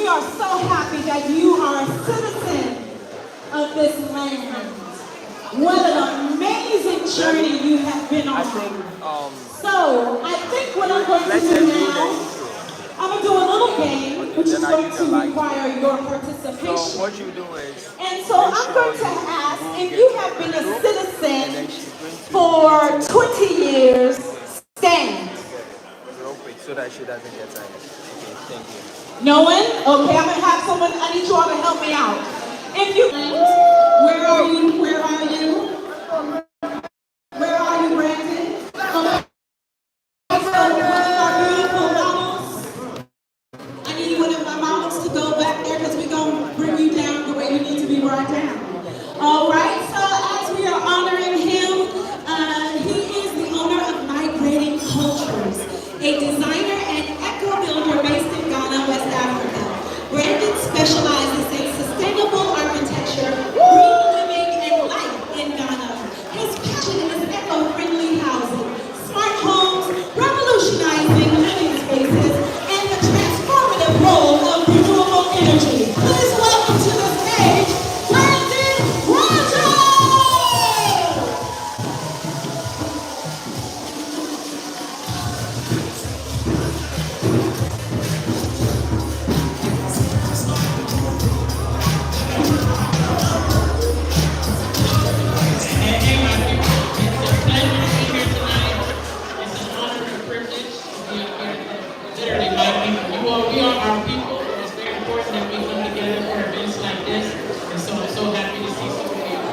we are so happy that you are a citizen of this land. What an amazing journey you have been on. So I think what I'm going to do now, I'm going to do a little game, which is going to require your participation. So what you do is, and so I'm going to ask, if you have been a citizen for 20 years, stand. Real quick, so that she doesn't get tired. Okay, thank you. No one? Okay, I'm going to have someone, I need you all to help me out. If you, where are you? Where are you? Where are you, Brandon? Our beautiful models. I need one of my models to go back there because we're going to bring you down the way you need to be brought down. All right, so as we are honoring him, he is the owner of Migrating Cultures, a designer and eco builder based in Ghana, West Africa. Brandon specializes in sustainable architecture, green living, and life in Ghana. His passion is eco-friendly housing, smart homes, revolutionizing living spaces, and the transformative role of renewable energy. Please welcome to the stage, Brandon Rogers! We are our people, and it's very important that we come together for events like this. And so I'm so happy to see so many of you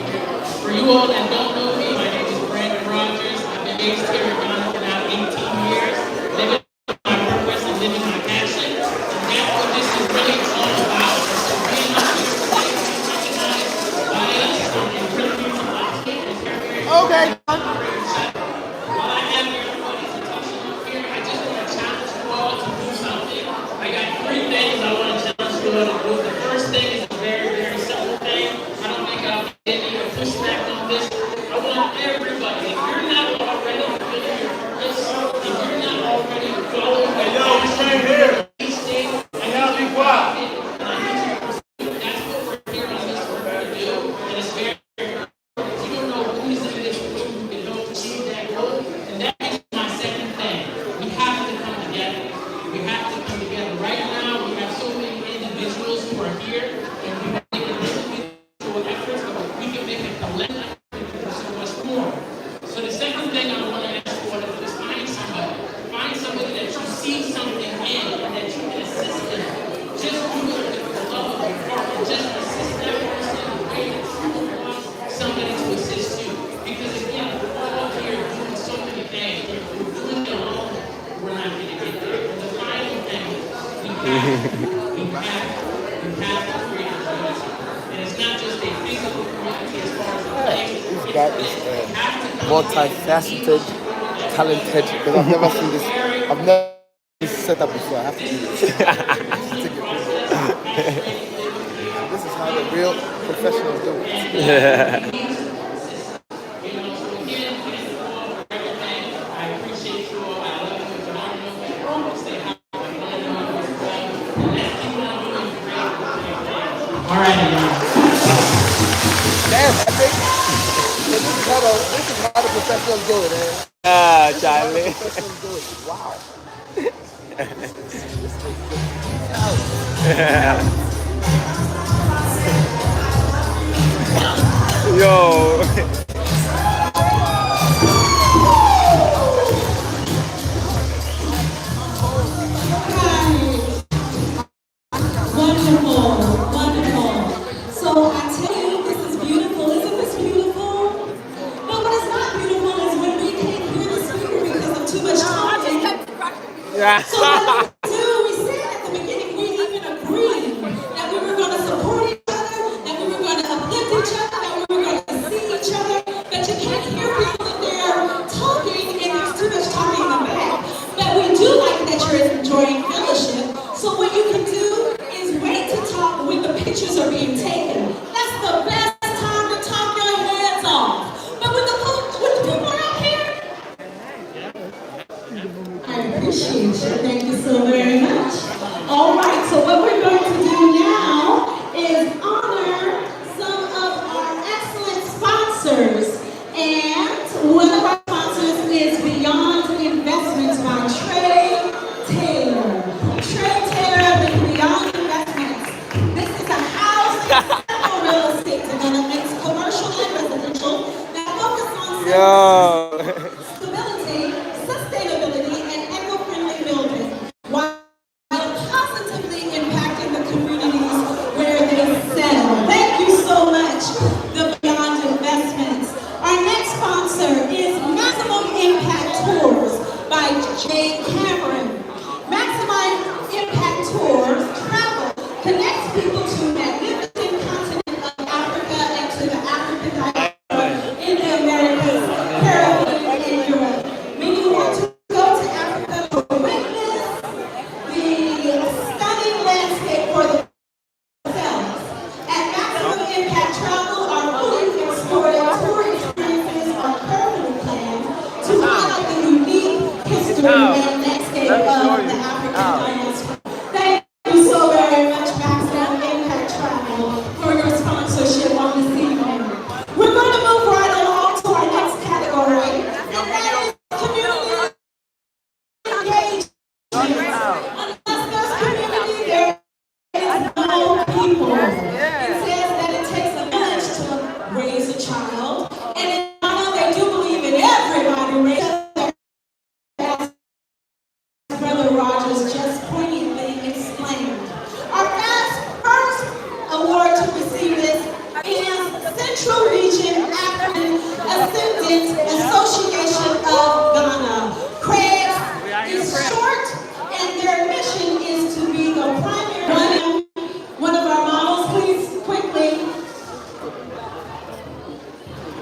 here. For you all that don't know me, my name is Brandon Rogers. I've been based here in Ghana for now 18 years, living my purpose and living my passion. And that's what this is really all about. So being up here today, recognized by us, and really to my team is very, Okay. While I have your presentation up here, I just want to challenge you all to do something. I got 3 things I want to challenge you all to do. The first thing is a very, very simple thing. I don't think I'll get any pushback on this. I want everybody, if you're not already fulfilling your purpose, if you're not already following the each day, I have you quiet. And I need you to pursue. That's what we're here on this work to do. And it's very, you don't know who's in this room who can help achieve that goal. And that is my second thing. We have to come together. We have to come together. Right now, we have so many individuals who are here, and we make individual efforts, but we can make a collective effort so much more. So the second thing I want to ask you all to do is find somebody. Find somebody that you see something in and that you can assist in. Just do it with the love of your heart and just assist that person in the way that you want somebody to assist you. Because again, we're all here doing so many things. If we're doing it alone, we're not going to get there. And the final thing, we have to create a community. And it's not just a physical community as far as the things. This guy is multifaceted, talented, because I've never seen this. I've never seen this set up before. I have to do this. This is how the real professionals do it. Yeah. All right, Damn, epic. So this is how the professionals do it, man. Charlie. Professionals do it. Wow. Yo. Wonderful, wonderful. So I tell you, this is beautiful. Isn't this beautiful? No, what is not beautiful is when we can't hear the speaker because of too much talking. Yeah. So what we do, we said at the beginning, we even agreed that we were going to support each other, that we were going to uplift each other, that we were going to see each other, that you can't hear people that they're talking and there's too much talking in the back. But we do like that you're enjoying fellowship. So what you can do is wait to talk when the pictures are being taken. That's the best time to talk your heads off. But when the people are up here, I appreciate you. Thank you so much. Yo. stability, sustainability, and eco-friendly building, while positively impacting the communities where they settle. Thank you so much, the Beyond Investments. Our next sponsor is Maximum Impact Tours by Jay Cameron. Maximum Impact Tours travel connects people to magnificent continent of Africa and to the African diaspora in the Americas, Caribbean, and Europe. Many want to go to Africa to witness the stunning landscape for themselves. At Maximum Impact Travel, our fully explored tour experiences are carefully planned to highlight the unique history and landscape of the African diaspora. Thank you so very much, Maximum Impact Travel, for your sponsorship on this evening. We're going to move right along to our next category, and that is community engagement. Unless there's community, there is no people. It says that it takes a village to raise a child, and in Ghana, they do believe in everybody raising their Brother Rogers just poignantly explained. Our first award to receive this is Central Region African Ascendant Association of Ghana. Craig is short, and their mission is to be the primary one of our models, please, quickly.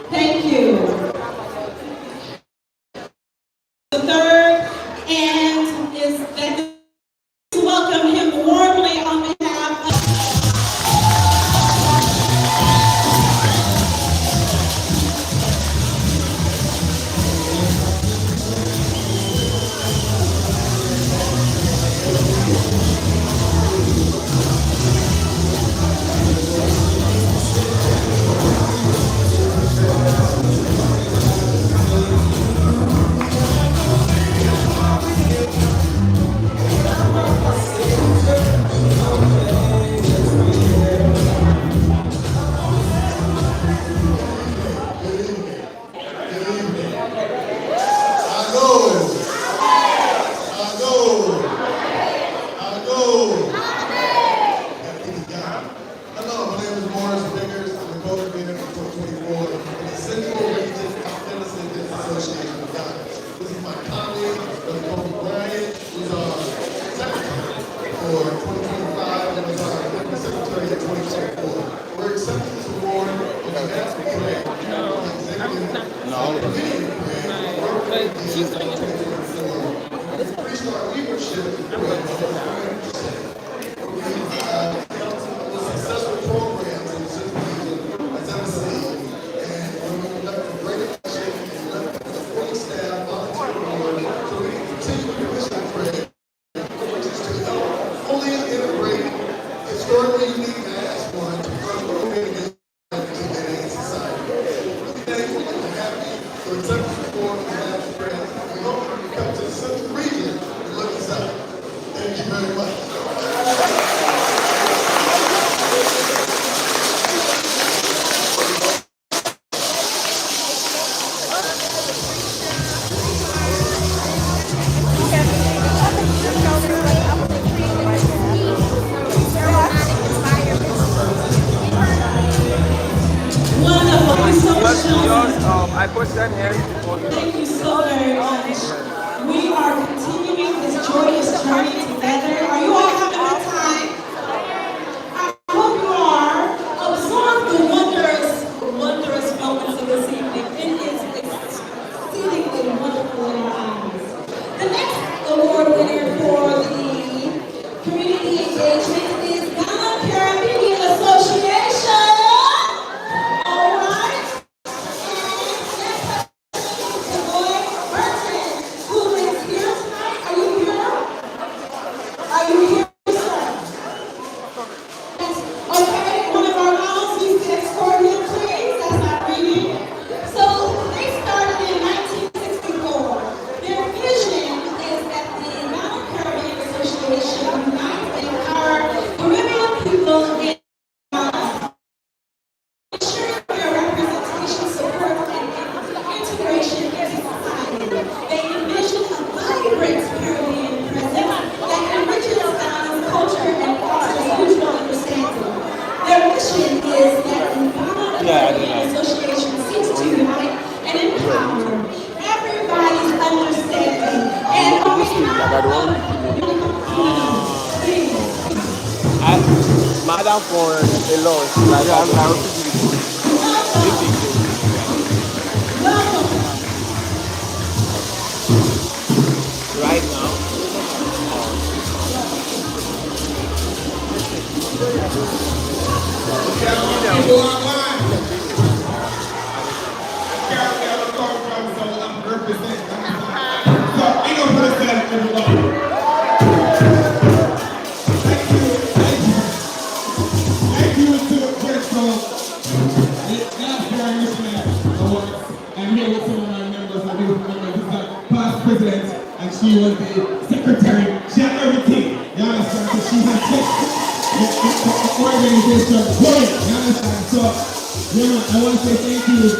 Thank you. The third, and is that to welcome him warmly on behalf of Hello, my name is Morris Biggers. I'm the co-convener for 2024 in the Central Region African Ascendant Association of Ghana. This is my colleague, Brother Kobe Bryant, who's our secretary for 2025 and was our deputy secretary in 2024. We're accepting this award on behalf of Craig, the executive committee of Craig, increased our leadership in Craig successful programs in the Central Region as ever seen. And we're conducting great initiatives and left the full staff volunteer board so we can continue to mission Craig, which is to help fully integrate historically unique diaspora to further organize in society. We're thankful and happy for accepting the award on behalf of Craig. We hope you can come to the Central Region and look us up. Thank you very much. wonderful. Thank you so much, Johnson. I put that here. Thank you so very much. We are continuing this joyous journey together. Are you all having a good time? I hope you are. Absorb the wondrous moments of this evening. It is exceedingly wonderful in our eyes. The next award winner for the community engagement is Ghana Caribbean Association. All right. Who is here tonight? Are you here? Are you here? Yeah, I did American that. Association seeks to unite and empower everybody's understanding. And on behalf of Madam for a loss, like Yeah, that. I will see you. Right now. People online. Carol called from, so I'm representing. So I'm gonna put us down, everybody. Thank you to the Diaspora Enrichment Awards. I'm here with some of my members. I do remember this is our past president, and she was the secretary. She had everything. You understand? So she had the organization going. You understand? So, yeah, I want to say thank you to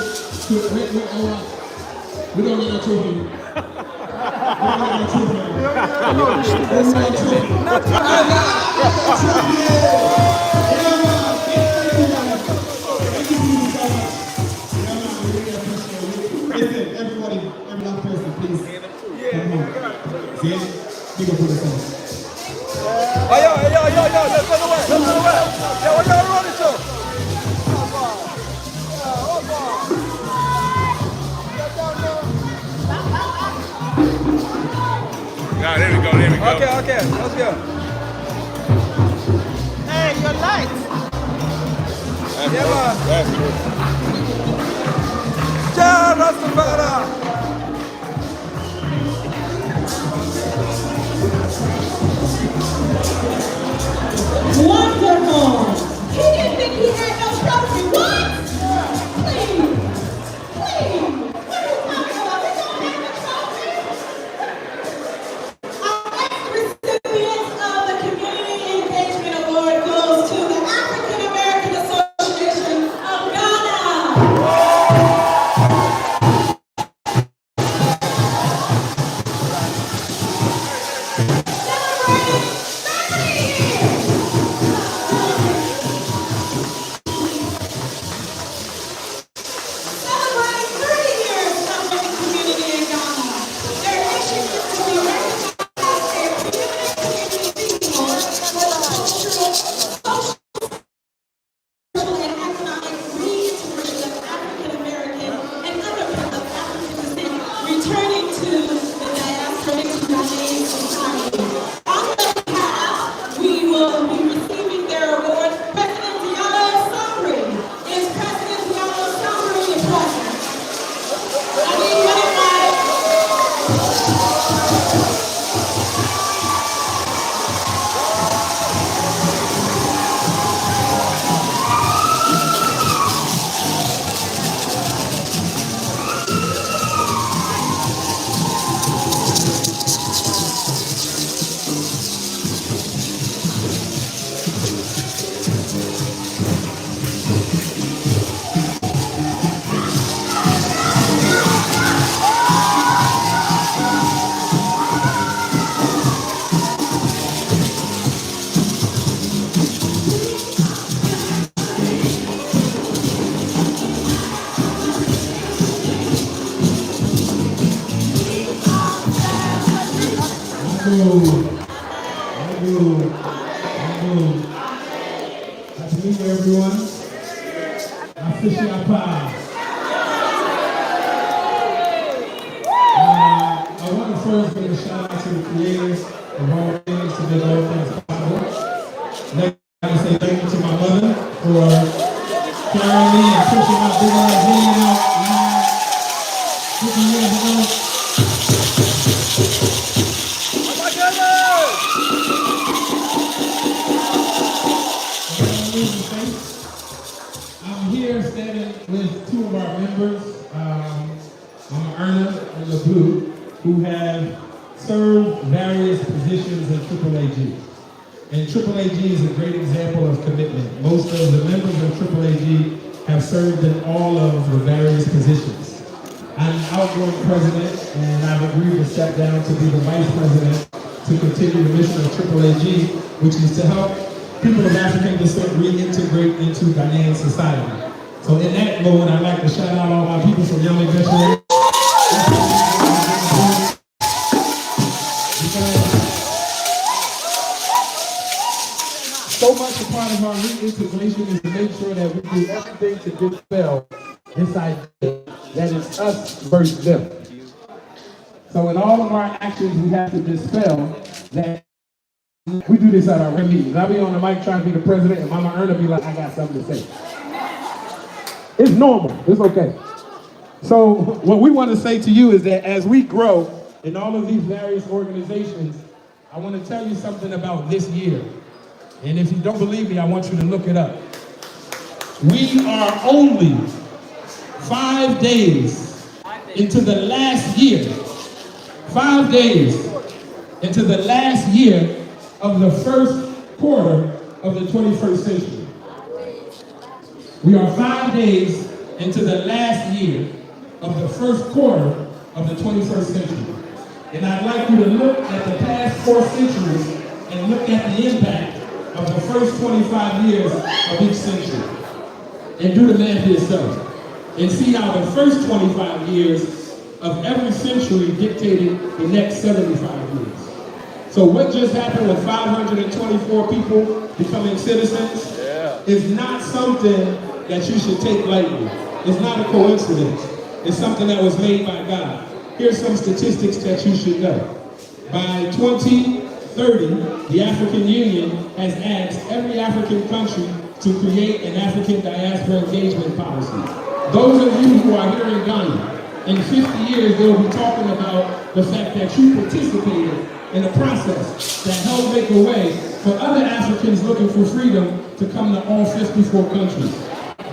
we don't need a trophy. We don't need a trophy. Can you push to that side and then? Listen, everybody, every last person, please. Come on. See? Big up for the song. Hey, yo, let's go away. Let's go away. Yeah, what y'all running to? Yeah, there we go. Okay, let's go. Hey, your lights. Yeah, man. That's good. Ja, Rastafari. Wonderful. He didn't think he had no trophy. What? Please. Please. What are you talking about? We don't have a trophy. Our next recipient of the Community Engagement Award goes to the African American Association of Ghana. Celebrating 30 years of the community in Ghana. Their mission is to be recognized as a community for the cultural, social, and economic reintegration of African American and other people of African descent returning to the diaspora to Ghanaian society. On their behalf, we will be receiving their award. President Diallo Samri. Is President Diallo Samri present? I mean, what am I? Nice to meet you, everyone. Official applause. I want to first give a shout out to the creators of all things to make all things possible. Next, I want to say thank you to my mother for carrying me and pushing my big ass hand out 50 years ago. I'm here standing with two of our members, Mama Erna and LeBlue, who have served various positions in AAAG. And AAAG is a great example of commitment. Most of the members of AAAG have served in all of the various positions. I'm an outgoing president, and I've agreed to step down to be the vice president to continue the mission of AAAG, which is to help people of African descent reintegrate into Ghanaian society. So in that mode, I'd like to shout out all my people from Young Adventure. So much a part of our reintegration is to make sure that we do everything to dispel this idea that it's us versus them. So in all of our actions, we have to dispel that. We do this at our meetings. I'll be on the mic trying to be the president, and Mama Erna be like, I got something to say. It's normal. It's okay. So what we want to say to you is that as we grow in all of these various organizations, I want to tell you something about this year. And if you don't believe me, I want you to look it up. We are only 5 days into the last year. 5 days into the last year of the first quarter of the 21st century. We are 5 days into the last year of the first quarter of the 21st century. And I'd like you to look at the past 4 centuries and look at the impact of the first 25 years of each century. And do the math yourself. And see how the first 25 years of every century dictated the next 75 years. So what just happened with 524 people becoming citizens is not something that you should take lightly. It's not a coincidence. It's something that was made by God. Here's some statistics that you should know. By 2030, the African Union has asked every African country to create an African diaspora engagement policy. Those of you who are here in Ghana, in 50 years, they'll be talking about the fact that you participated in a process that helped make a way for other Africans looking for freedom to come to all 54 countries.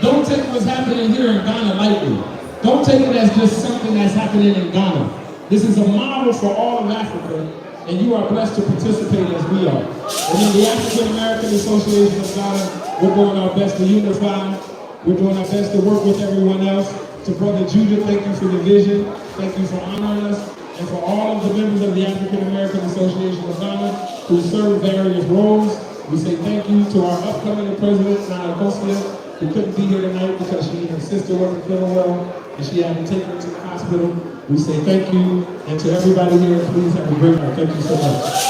Don't take what's happening here in Ghana lightly. Don't take it as just something that's happening in Ghana. This is a model for all of Africa, and you are blessed to participate as we are. And in the African American Association of Ghana, we're doing our best to unify. We're doing our best to work with everyone else. To Brother Judah, thank you for the vision. Thank you for honoring us. And for all of the members of the African American Association of Ghana who serve various roles, we say thank you to our upcoming president, Nana Kosia, who couldn't be here tonight because her sister wasn't feeling well and she had to take her to the hospital. We say thank you. And to everybody here, please have a great night. Thank you so much.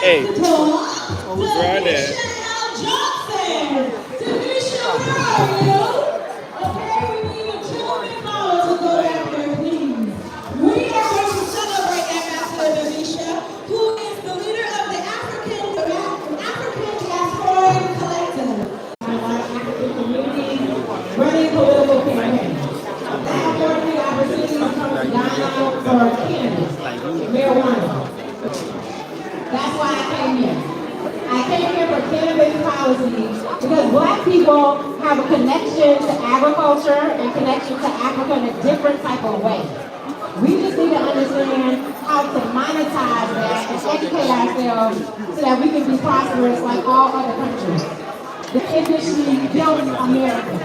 Hey, who's right there? Umar Johnson. Okay, we need a gentleman follow to go down there, please. We are going to celebrate Ambassador Davisha, who is the leader of the African Diaspora Collective. African community running political campaigns. That afforded me the opportunity to come to Ghana for cannabis, marijuana. That's why I came here. I came here for cannabis policy because Black people have a connection to agriculture and connection to Africa in a different type of way. We just need to understand how to monetize that and educate ourselves so that we can be prosperous like all other countries. The industry built America.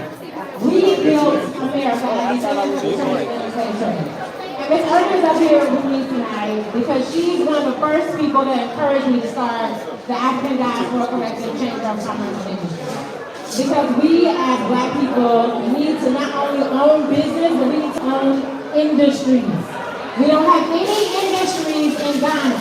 We built America and Ms. Erna's up here with me tonight because she's one of the first people that encouraged me to start the African Diaspora Collective Chamber of Commerce Industry. Because we as Black people need to not only own business, but we need to own industries. We don't have any industries in Ghana.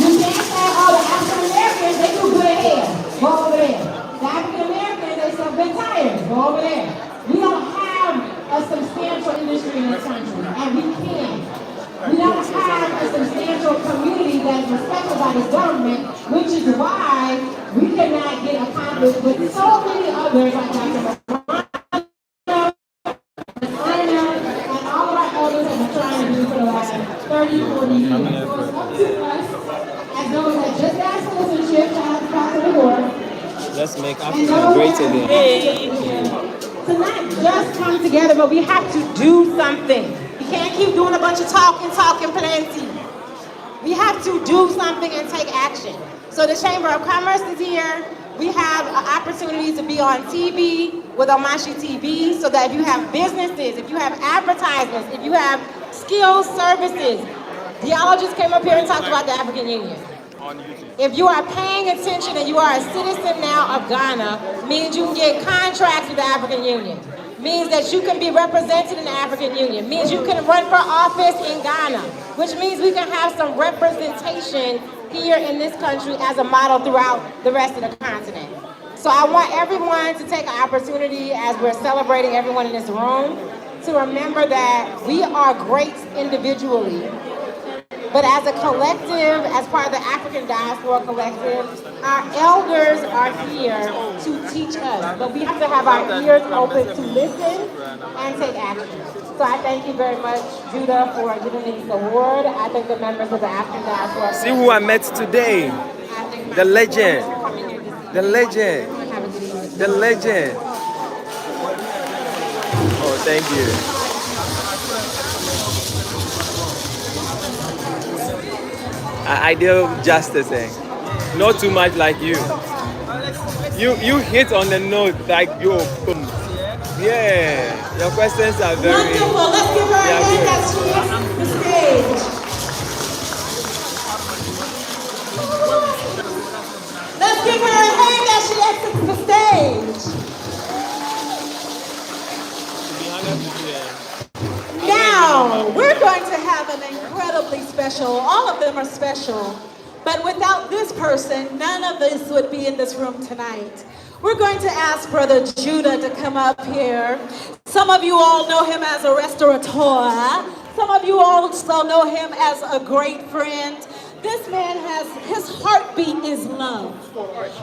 You can't say, oh, the African Americans, they do good hair. Go over there. The African Americans, they sell good tires. Go over there. We don't have a substantial industry in this country, and we can. We don't have a substantial community that's respected by the government, which is why we cannot get accomplished with so many others like Dr. and all of our elders have been trying to do for the last 30, 40 years. So it's up to us, as those that just got citizenship, to have the back of the door. Let's make Africa great again. To not just come together, but we have to do something. We can't keep doing a bunch of talking, plenty. We have to do something and take action. So the Chamber of Commerce is here. We have an opportunity to be on TV with Omashi TV, so that if you have businesses, if you have advertisements, if you have skills, services. Diallo just came up here and talked about the African Union. If you are paying attention and you are a citizen now of Ghana, means you can get contracts with the African Union. Means that you can be represented in the African Union. Means you can run for office in Ghana, which means we can have some representation here in this country as a model throughout the rest of the continent. So I want everyone to take an opportunity as we're celebrating everyone in this room to remember that we are great individually. But as a collective, as part of the African Diaspora Collective, our elders are here to teach us. But we have to have our ears open to listen and take action. So I thank you very much, Judah, for giving me this award. I thank the members of the African Diaspora. See who I met today. The legend. The legend. The legend. Oh, thank you. Ideal justice, eh? Not too much like you. You hit on the note like yo. Yeah, your questions are very. Wonderful. Let's give her a hand as she hits the stage. Let's give her a hand as she exits the stage. Now, we're going to have an incredibly special, all of them are special, but without this person, none of this would be in this room tonight. We're going to ask Brother Judah to come up here. Some of you all know him as a restaurateur. Some of you also know him as a great friend. This man has, his heartbeat is love.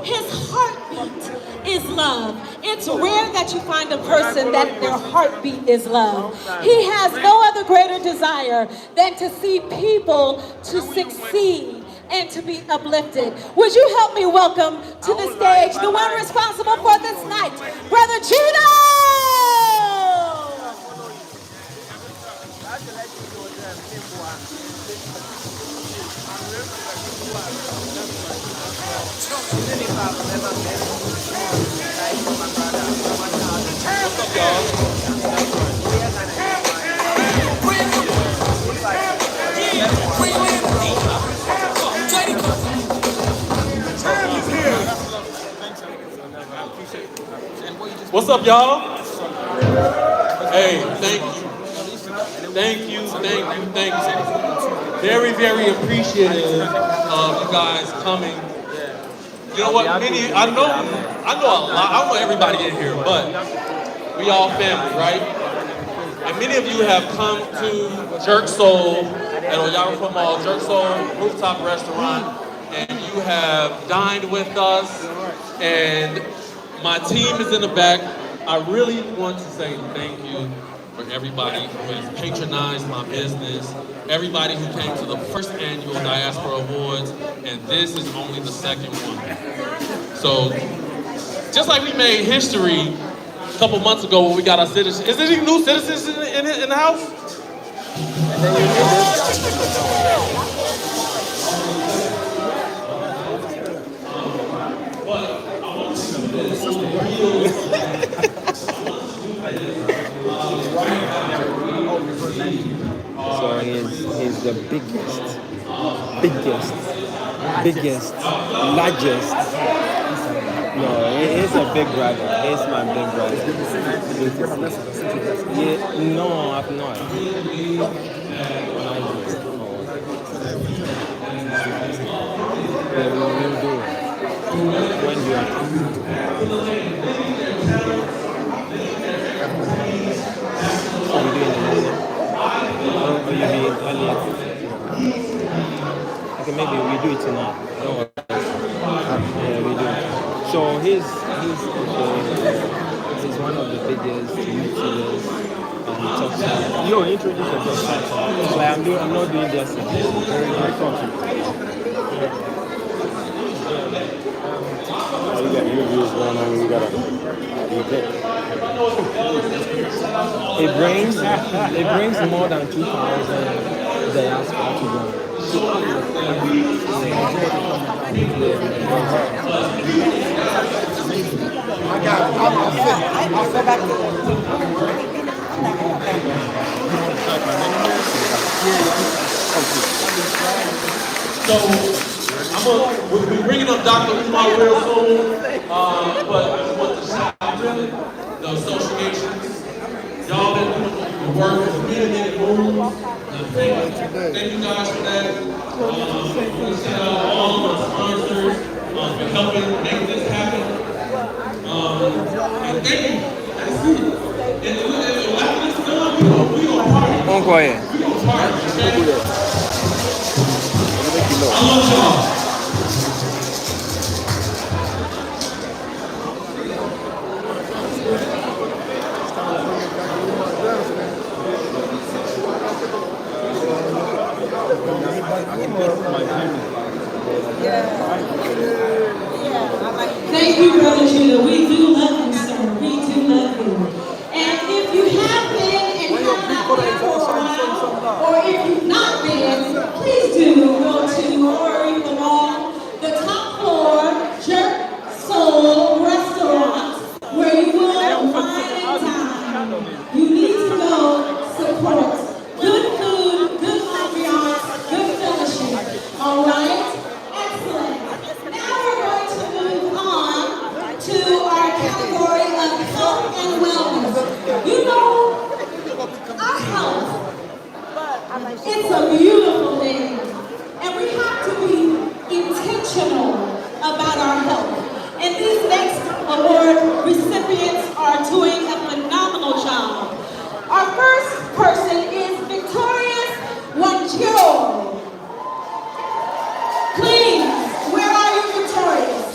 His heartbeat is love. It's rare that you find a person that their heartbeat is love. He has no other greater desire than to see people to succeed and to be uplifted. Would you help me welcome to the stage the one responsible for this night, Brother Judah! What's up, y'all? Hey, thank you. Thank you. Very, very appreciative of you guys coming. You know what? I know a lot. I don't know everybody in here, but we all family, right? And many of you have come to Jerk Soul at Oyarufa Mall, Jerk Soul rooftop restaurant, and you have dined with us. And my team is in the back. I really want to say thank you for everybody who has patronized my business, everybody who came to the first annual Diaspora Awards, and this is only the second one. So, just like we made history a couple months ago when we got our citizens. Is there any new citizens in the house? So he's the biggest, largest. No, he's a big brother. He's my big brother. Yeah, no, I've not. We will do it when you are coming. Or you mean earlier? Okay, maybe we do it tonight. Don't worry. Yeah, we do. So he's one of the biggest YouTubers talk show. Yo, introduce yourself. Like I'm not doing this. Very good content. You got interviews going on. You got a event. It brings more than 2,000 diaspora to go. So we'll be bringing up Dr. Umar real soon, but I just want to shout out to the associations. Y'all been doing the work for many moves. Thank you guys for that. I want to shout out all of our sponsors for helping make this happen. And thank you. That's it. And after this is done, we gonna party. Encore. We gonna party. Okay? I love y'all. Thank you, Brother Judah. We do love you, sir. We do love you. And if you have been and have not been for a while, or if you've not been, please do go to Ori Mall, the top floor, Jerk Soul Restaurant, where you will wine and dine. You need to go support good food, good ambiance, good fellowship. All right? Excellent. Now we're going to move on to our category of health and wellness. You know, our health, it's a beautiful thing. And we have to be intentional about our health. And these next award recipients are doing a phenomenal job. Our first person is Victorious Wanjo. Please, where are you, Victorious?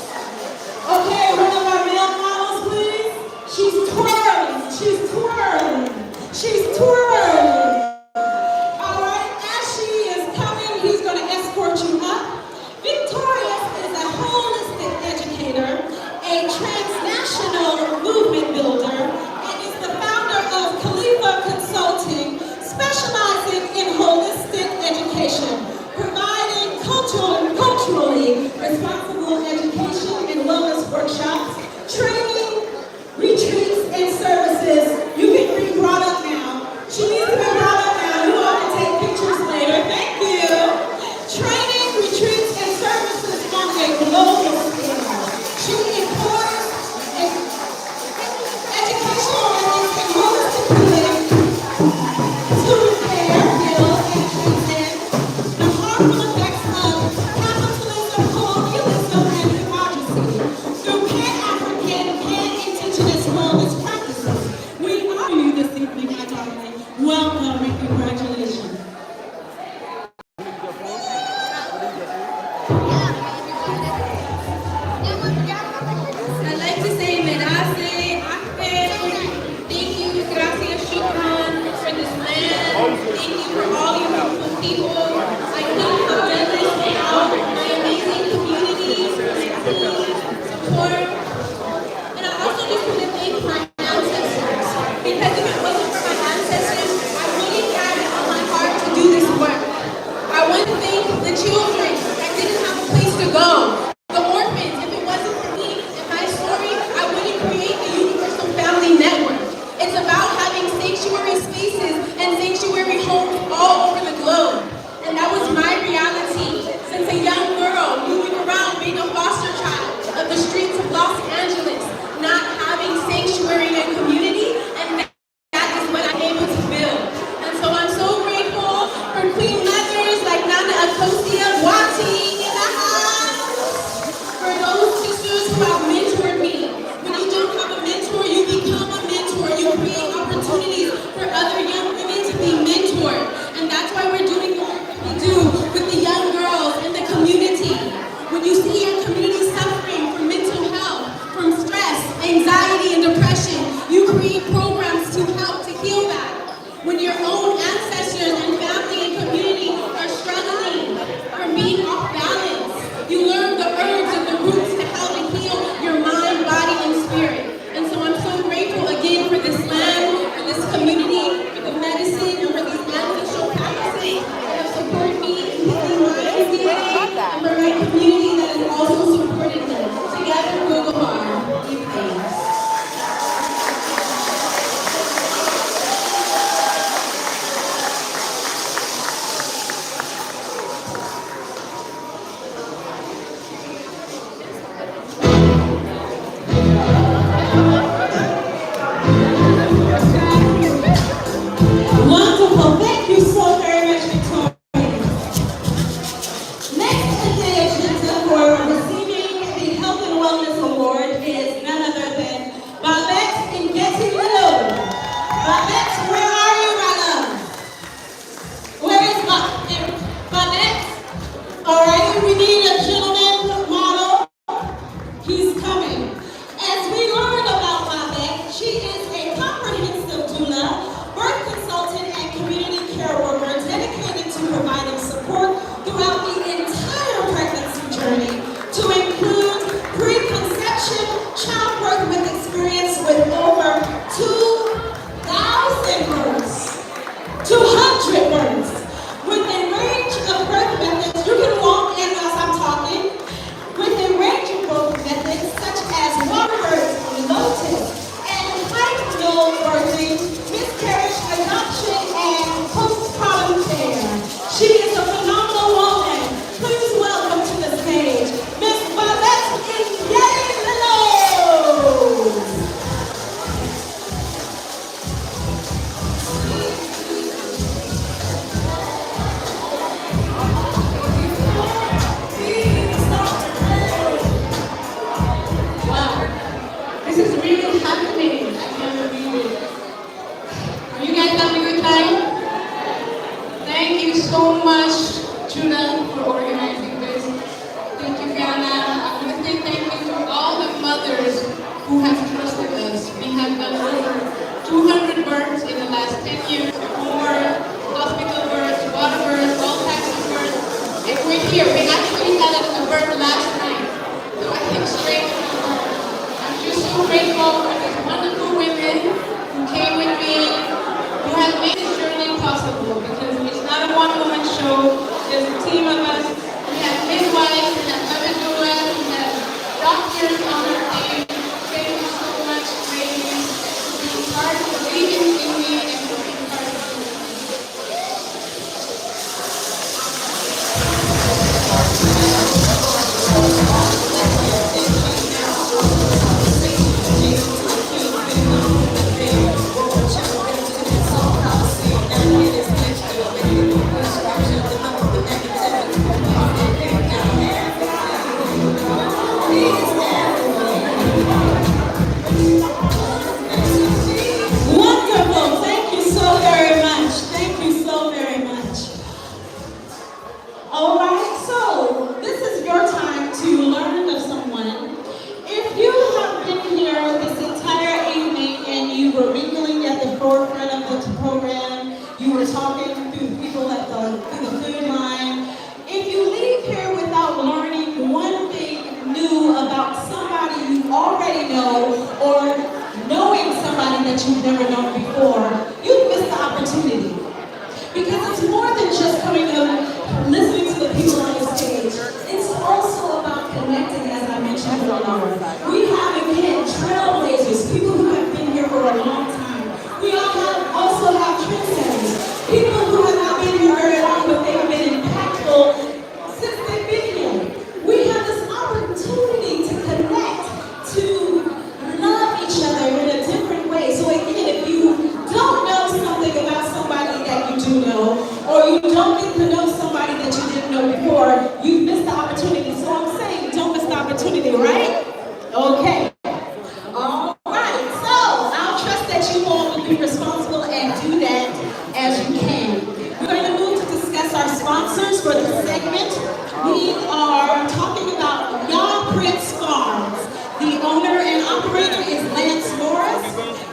Okay, one of our male models, please. She's twirling, she's twirling, she's twirling. All right, as she is coming, he's going to escort you up. Victorious is a holistic educator, a transnational movement builder, and is the founder of Khalifa Consulting, specializing in holistic education, providing culturally responsible education and wellness workshops, training, retreats, and services. You can be brought up now. She needs to be brought up now. You all can take pictures later. Thank you. Training, retreats, and services on a global scale. She employs educational and holistic living to repair, heal, and transcend the harmful effects of capitalism, colonialism, and so much, Judah, for organizing this. Thank you, Ghana. I want to say thank you to all the mothers who have trusted us. We have done over 200 births in the last 10 years, more hospital births, water births, all types of births. And we're here. We actually had a birth last night. So I think straight to the birth. I'm just so grateful for these wonderful women who came with me, who have made this journey possible, because it's not a one-woman show. There's a team of us. We have midwives, we have other doulas, we have doctors on our team. Thank you so much, ladies, for being part of believing in me and for being part of the Wonderful. Thank you so very much. Thank you so very much. All right, so this is your time to learn of someone. If you have been here this entire evening and you were mingling at the forefront of the program, you were talking to people at the food line, if you leave here without learning one thing new about somebody you already know or knowing somebody that you've never known before, you've missed the opportunity. Because it's more than just coming up, listening to the people on the stage. It's also about connecting, as I mentioned earlier. We have, again, trailblazers, people who have been here for a long time. We also have trendsetters, people who have not been here very long, but they've been impactful since they've been here. We have this opportunity to connect, to love each other in a different way. So again, if you don't know something about somebody that you do know, or you don't get to know somebody that you didn't know before, you've missed the opportunity. So I'm saying, don't miss the opportunity, right? Okay. All right. So I'll trust that you all will be responsible and do that as you can. We're going to move to discuss our sponsors for this segment. We are talking about Y'all Prince Farms. The owner and operator is Lance Morris.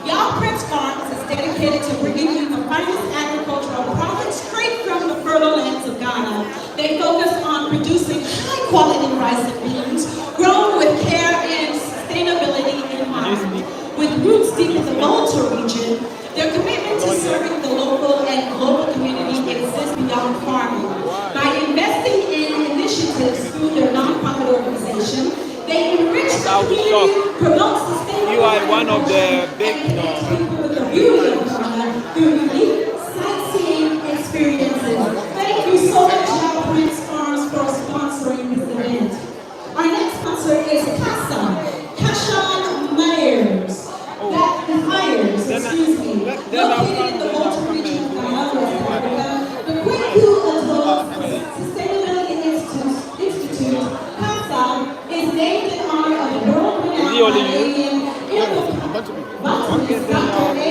Y'all Prince Farms is dedicated to bringing you the finest agricultural products straight from the fertile lands of Ghana. They focus on producing high-quality rice and beans, grown with care and sustainability in mind. With roots deep in the Volta region, their commitment to serving the local and global community exists beyond farming. By investing in initiatives through their nonprofit organization, they enrich the community, promote sustainable You are one of the big. and connect people with the beauty of Ghana through unique sightseeing experiences. Thank you so much, Y'all Prince Farms, for sponsoring this event. Our next sponsor is Kashan Myers. Excuse me. Located in the Volta region of Ghana, West Africa, the Kweku Adult Sustainability Institute, CASA, is named in honor of the world-renowned Canadian Dr. A.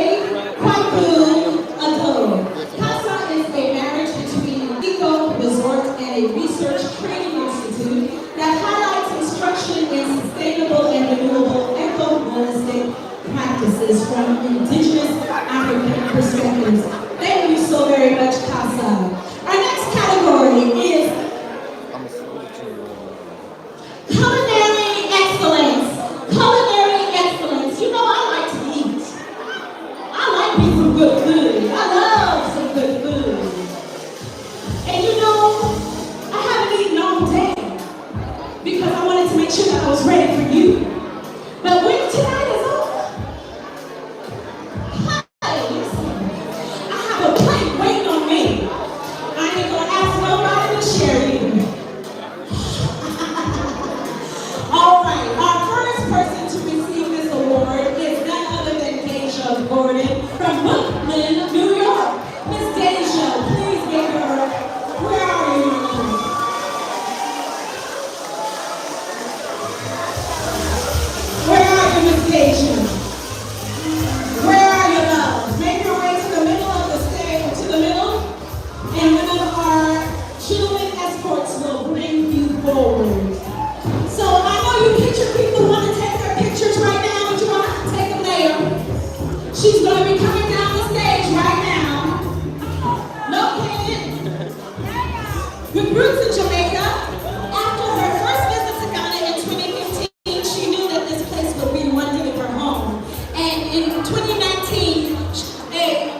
With roots in Jamaica, after her first visit to Ghana in 2015, she knew that this place would be one day her home. And in 2019,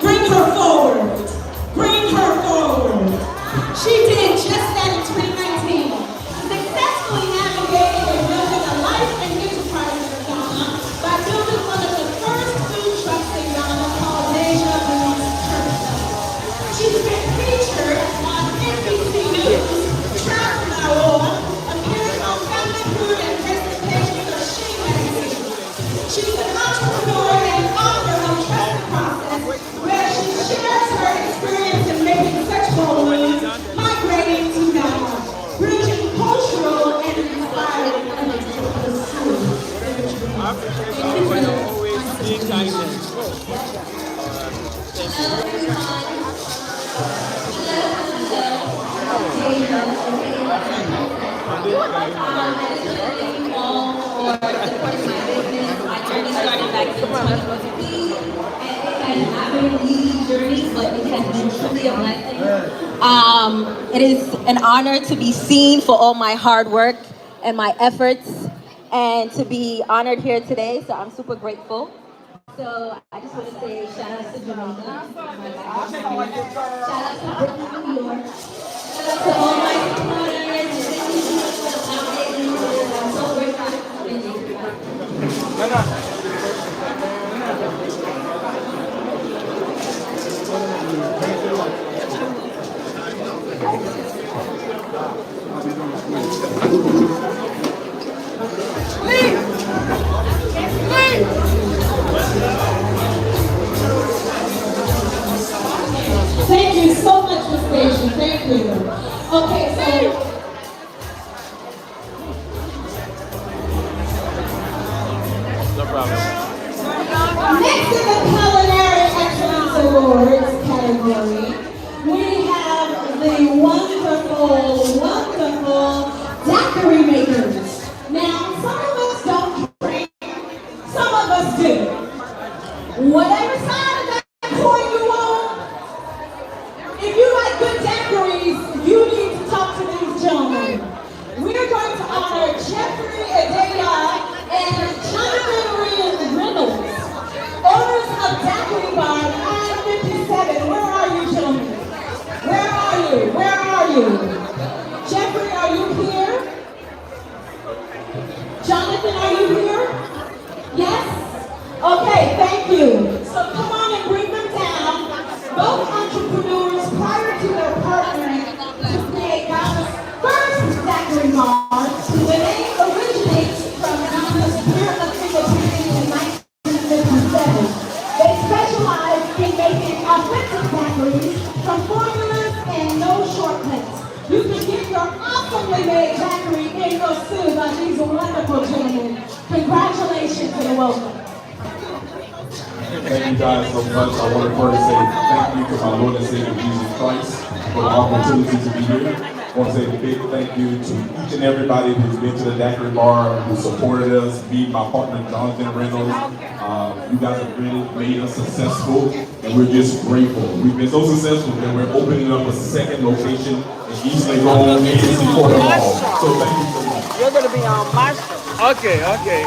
bring her forward. Bring her forward. She did just that in 2019. Successfully navigated and building a life and enterprise in Ghana by building one of the first food trucks in Ghana called Deja Vu's Church. She's been featured on NBC News, Travel Hour, appearing on Family Food and presentations of She Magazine. She's an entrepreneur and author of Trust the Process, where she shares her experience in making such bold moves, migrating to Ghana, bridging cultural and inspiring entrepreneurs. Always being kindness. It is an honor to be seen for all my hard work and my efforts, and to be honored here today. So I'm super grateful. So I just want to say shout out to Jamaica, shout out to Brooklyn, New York, shout out to all my supporters. I'm so grateful for being here. Thank you so much, Miss Station. Thank you. Okay, so No problem. next in the Culinary Excellence Awards category, we have the wonderful daiquiri makers. Now, some of us don't drink, some of us do. Whatever side of that coin you want, if you like good daiquiris, you need to talk to these gentlemen. We're going to honor Jeffrey Adela and Jonathan Reynolds, owners of Daiquiri Bar 957. Where are you, gentlemen? Where are you? Where are you? Jeffrey, are you here? Jonathan, are you here? Yes? Okay, thank you. So come on and bring them down. Both entrepreneurs, prior to their partnering to create Ghana's first daiquiri bar, the name originates from Ghana's year of independence in 1957. They specialize in making authentic daiquiris from formulas and no shortcuts. You can get your awesomely made daiquiri in your stew by these wonderful gentlemen. Congratulations and welcome. Thank you guys so much. I want to first say thank you to my Lord and Savior Jesus Christ for the opportunity to be here. I want to say a big thank you to each and everybody who's been to the Daiquiri Bar, who supported us, me, my partner Jonathan Reynolds. You guys have really made us successful, and we're just grateful. We've been so successful that we're opening up a second location in East Lake Home, Agency Quarter Mall. So thank you so much. You're going to be on my show. Okay.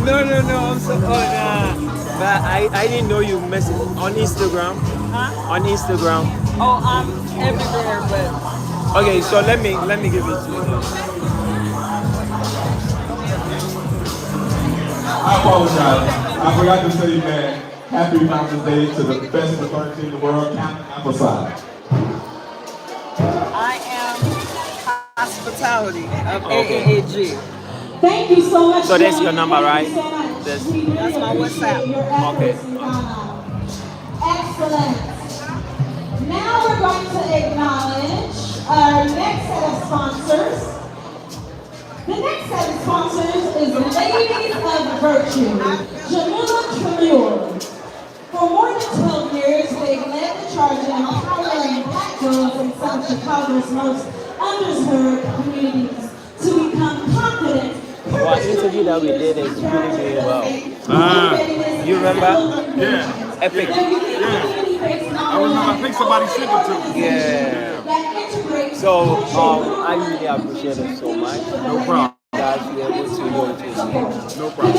No, I'm so but I didn't know you messaged on Instagram. Huh? On Instagram. Oh, I'm everywhere, but Okay, so let me give it to you. I apologize. I forgot to say, man, happy Founders Day to the best fraternity in the world, Captain Appleside. I am hospitality of Okay. AAAG. Thank you so much. So that's your Johnny. number, Thank right? you so much. That's- We really That's my appreciate WhatsApp. your efforts Okay. in Ghana. Excellent. Now we're going to acknowledge our next set of sponsors. The next set of sponsors is Ladies of Virtue, Jamila Tremure. For more than 12 years, they've led the charge in empowering Black girls in some of Chicago's most underserved communities to become confident, Our interview that we did is really doing well. You remember? Yeah. Epic. Yeah. I remember. I think somebody sent it to me. Yeah. So I really appreciate it so much. No problem. That we are able to go to see. No problem.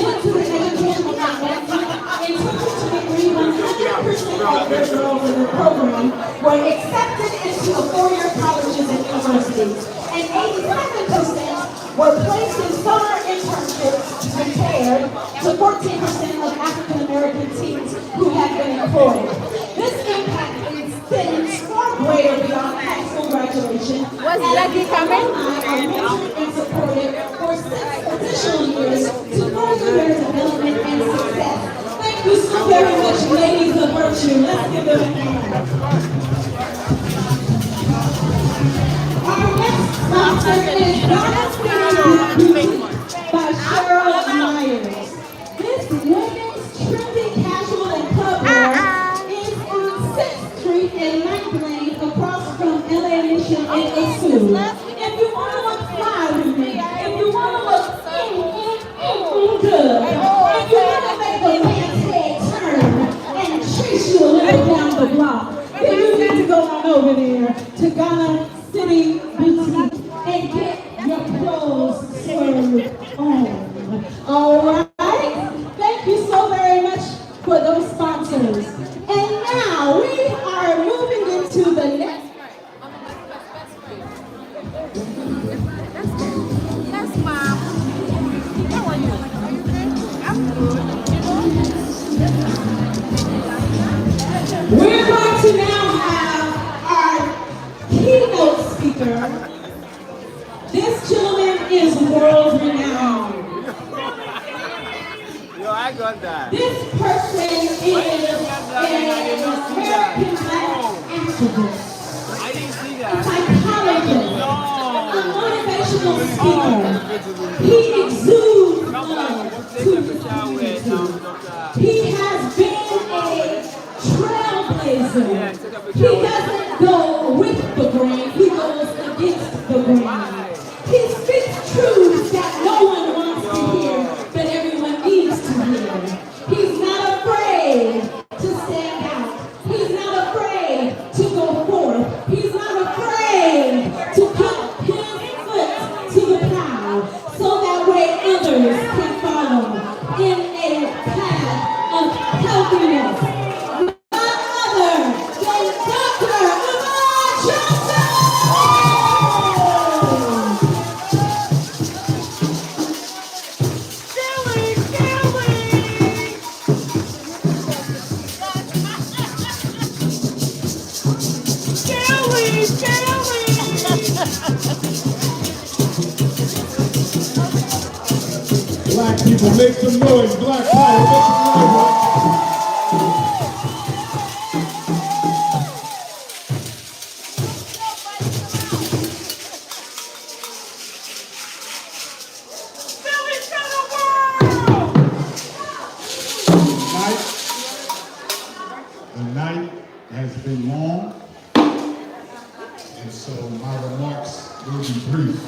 Program were accepted into four-year colleges and universities, and 87% were placed in summer internships compared to 14% of African American teens who have been employed. This impact extends far greater beyond high school graduation. Was Jackie coming? Are mentored and supported for 6 additional years to further their development and success. Thank you so very much, ladies of virtue. Let's give them a hand. Our next sponsor is Diaspora by Cheryl Myers. This women's trendy casual and club wear is on 6th Street and 9th Lane across from LA Mission and Osu. If you want to look fly with me, if you want to look good, if you want to make a man's head turn and chase you a little down the block, then you need to go on over there to Ghana City Boutique and get your clothes served on. All right? Thank you so very much for those sponsors. And now we are moving into the next. Yes, Mom. How are you? Are you good? I'm good. We're going to now have our keynote speaker. This gentleman is world renowned. Yo, I got that. This person is an American Black activist, I didn't see a that. psychologist, a motivational speaker. He exudes love to his community. He has been a trailblazer. He doesn't go with the grain, he goes against the grain. He speaks truths that no one wants to hear, but everyone needs to hear. He's not afraid to stand out. He's not afraid to go forth. He's not afraid to put his foot to the plow so that way others can follow in a path of healthiness. None other than Dr. Umar Johnson! Black people, make some noise. Black power, make some noise. The night has been long, and so my remarks will be brief.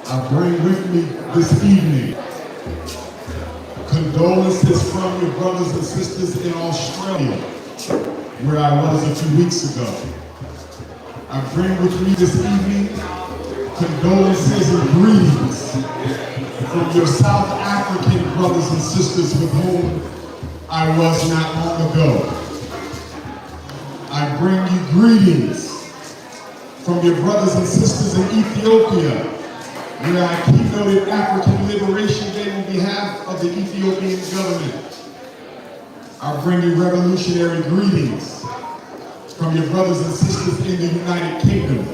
I bring with me this evening condolences from your brothers and sisters in Australia, where I was a few weeks ago. I bring with me this evening condolences and greetings from your South African brothers and sisters with whom I was not long ago. I bring you greetings from your brothers and sisters in Ethiopia, where I keynoted African Liberation Day on behalf of the Ethiopian government. I bring you revolutionary greetings from your brothers and sisters in the United Kingdom,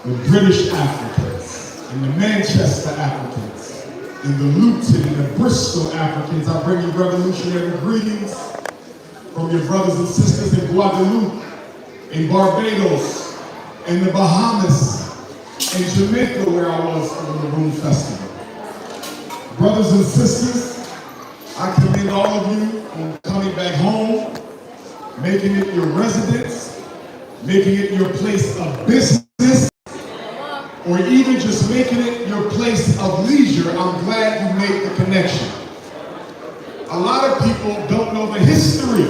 the British Africans, and the Manchester Africans, and the Luton and the Bristol Africans. I bring you revolutionary greetings from your brothers and sisters in Guadeloupe, in Barbados, in the Bahamas, in Jamaica, where I was for the Maroon Festival. Brothers and sisters, I commend all of you on coming back home, making it your residence, making it your place of business, or even just making it your place of leisure, I'm glad you made the connection. A lot of people don't know the history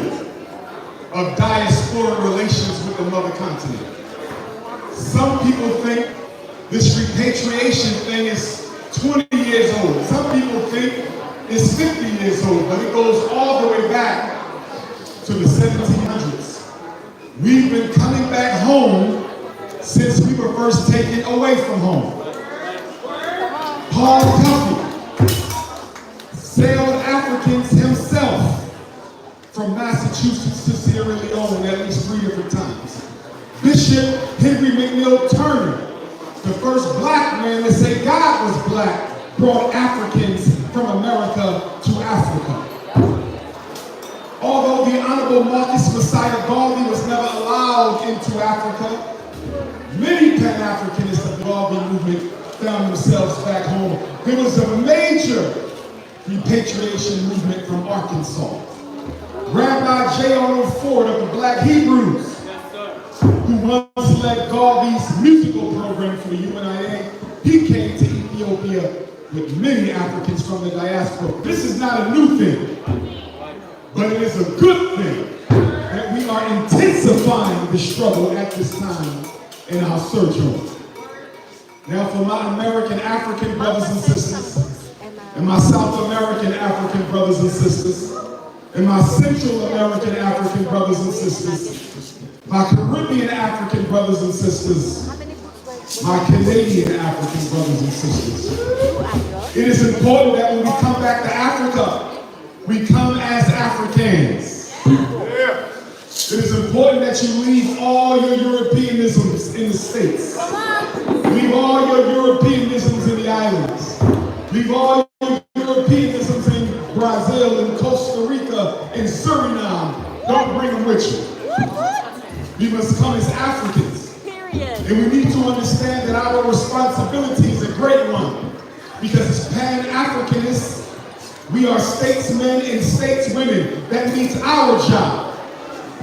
of diaspora relations with the mother continent. Some people think this repatriation thing is 20 years old. Some people think it's 50 years old, but it goes all the way back to the 1700s. We've been coming back home since we were first taken away from home. Paul Duffy sailed Africans himself from Massachusetts to Sierra Leone at least 3 different times. Bishop Henry McNeil Turner, the first black man to say God was black, brought Africans from America to Africa. Although the Honorable Marcus Messiah Garvey was never allowed into Africa, many Pan-Africanists of the Garvey movement found themselves back home. There was a major repatriation movement from Arkansas. Rabbi J. Arnold Ford of the Black Hebrews, who once led Garvey's musical program for the UNIA, he came to Ethiopia with many Africans from the diaspora. This is not a new thing, but it is a good thing that we are intensifying the struggle at this time in our search home. Now for my American African brothers and sisters, and my South American African brothers and sisters, and my Central American African brothers and sisters, my Caribbean African brothers and sisters, my Canadian African brothers and sisters. It is important that when we come back to Africa, we come as Africans. It is important that you leave all your Europeanisms in the States. Leave all your Europeanisms in the islands. Leave all your Europeanisms in Brazil and Costa Rica and Suriname. Don't bring them with you. We must come as Africans. And we need to understand that our responsibility is a great one. Because as Pan-Africanists, we are statesmen and stateswomen. That means our job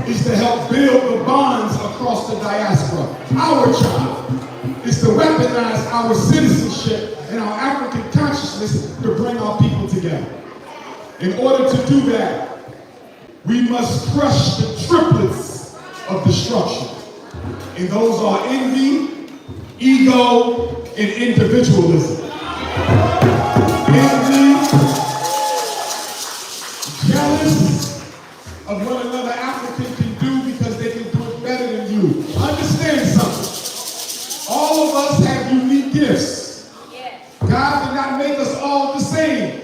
is to help build the bonds across the diaspora. Our job is to weaponize our citizenship and our African consciousness to bring our people together. In order to do that, we must crush the triplets of destruction. And those are envy, ego, and individualism. Envy, jealous of what another African can do because they can do it better than you. Understand something. All of us have unique gifts. God did not make us all the same.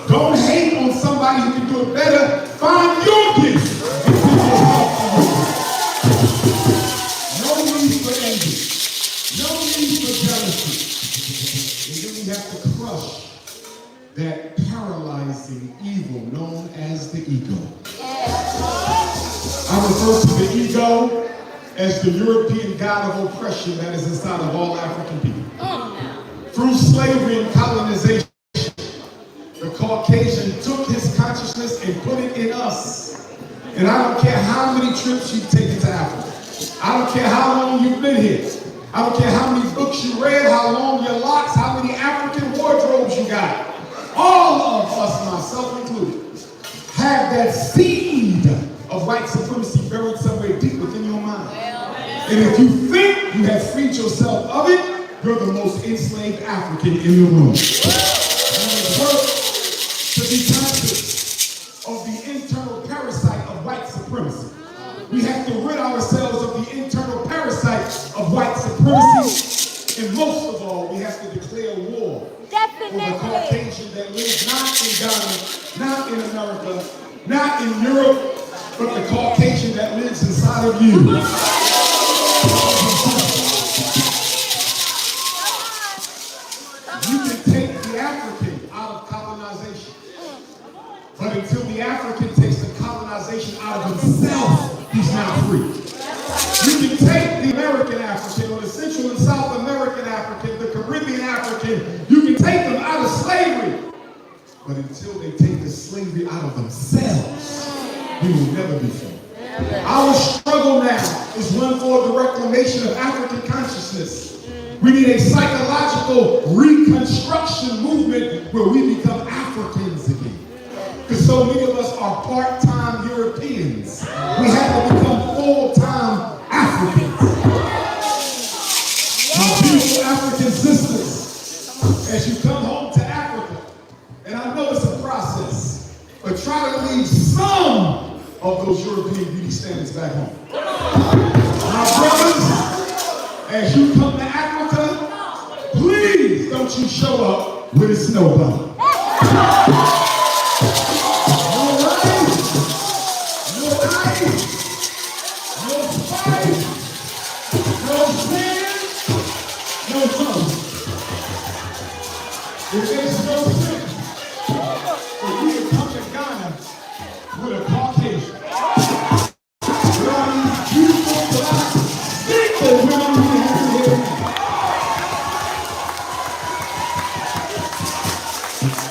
Don't hate on somebody who can do it better. Find your gift and put your heart forward. No need for envy. No need for jealousy. And then we have to crush that paralyzing evil known as the ego. I refer to the ego as the European god of oppression that is inside of all African people. Through slavery and colonization, the Caucasian took his consciousness and put it in us. And I don't care how many trips you've taken to Africa. I don't care how long you've been here. I don't care how many books you read, how long your locks, how many African wardrobes you got. All of us, myself included, have that seed of white supremacy buried somewhere deep within your mind. And if you think you have freed yourself of it, you're the most enslaved African in the room. To be conscious of the internal parasite of white supremacy. We have to rid ourselves of the internal parasite of white supremacy. And most of all, we have to declare war on the Caucasian that lives not in Ghana, not in America, not in Europe, but the Caucasian that lives inside of you. You can take the African out of colonization. But until the African takes the colonization out of himself, he's not free. You can take the American African or the Central and South American African, the Caribbean African, you can take them out of slavery. But until they take the slavery out of themselves, we will never be free. Our struggle now is one for the reclamation of African consciousness. We need a psychological reconstruction movement where we become Africans again. Because so many of us are part-time Europeans. We have to become full-time Africans. My beautiful African sisters, as you come home to Africa, and I know it's a process, but try to leave some of those European beauty standards back home. My brothers, as you come to Africa, please don't you show up with a snow bunny. It makes no sense for you to come to Ghana with a Caucasian. There are these beautiful black single women we have here.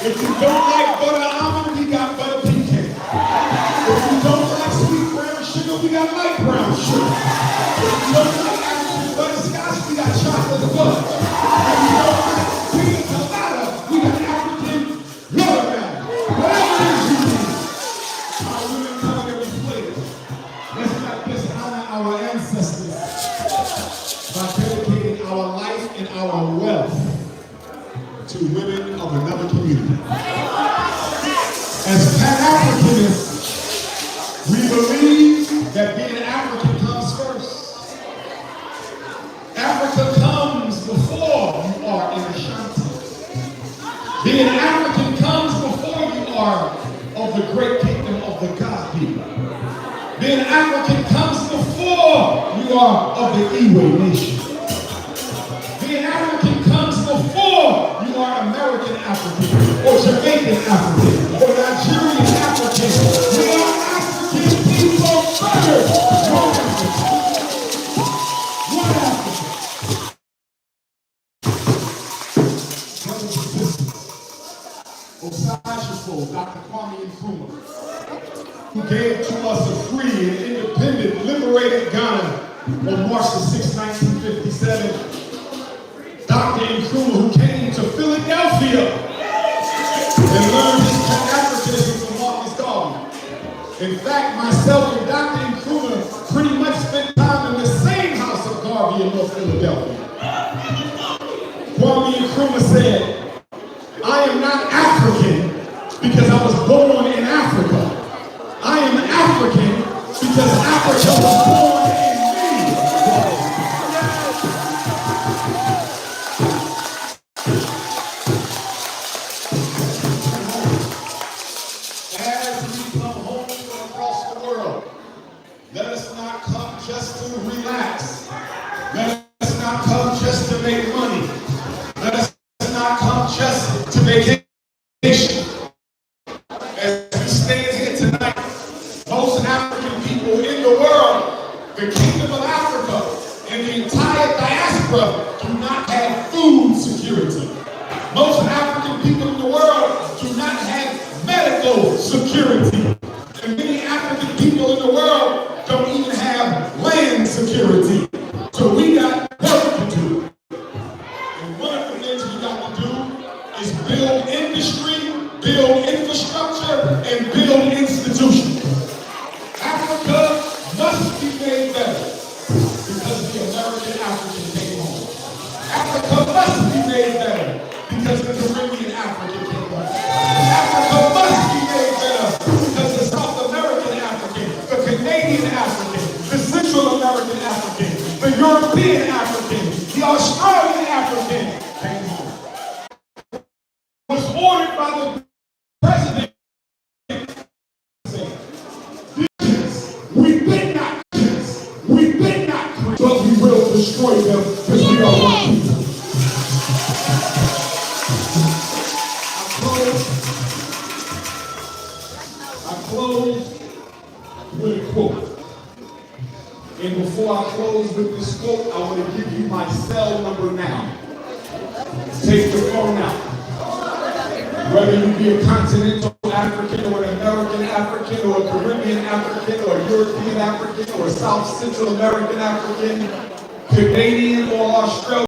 If you don't like butter almond, we got butter pecan. If you don't like sweet brown sugar, we got light brown sugar. If you don't like African butterscotch, we got chocolate fudge. If you don't like pina colada, we got African watermelon. Whatever it is you need, our women come in every flavor. Let's not dishonor our ancestors by dedicating our life and our wealth to women of another community. As Pan-Africanists, we believe that being African comes first. Africa comes before you are in Ashanti. Being African comes before you are of the great kingdom of the God people. Being African comes before you are of the Iwe nation. Being African comes before you are American African, or Jamaican African, or Nigerian African. We are African people first. One African. One African. Brothers and sisters, Osage Dr. Kwame Nkrumah, who gave to us a free and independent, liberated Ghana on March the 6th, 1957. Dr. Nkrumah, who came to Philadelphia and learned his Pan-Africanism from Marcus Garvey. In fact, myself and Dr. Nkrumah pretty much spent time in the same house of Garvey in North Philadelphia. Kwame Nkrumah said, I am not African because I was born in Africa. I am African because Africa was born in me. As we come home from across the world, let us not come just to relax. Let us not come just to make money. Let us not come just to vacation. As we stand here tonight, most African people in the world, the Kingdom of Africa, and the entire diaspora do not have food security. Most African people in the world do not have medical security. And many African people in the world don't even have land security. So we got work to do. And one of the things we got to do is build industry, build infrastructure, and build institutions. Africa must be made better because the American African came home. Africa must be made better because the Caribbean African came home. Africa must be made better because the South American African, the Canadian African, the Central American African, the European African, the Australian African came home. Was ordered by the president. We've been not created, but we will destroy them because we are one people. I close with a quote. And before I close with this quote, I want to give you my cell number now. Take your phone out. Whether you be a continental African or an American African or a Caribbean African or a European African or a South Central American African, Canadian or Australian.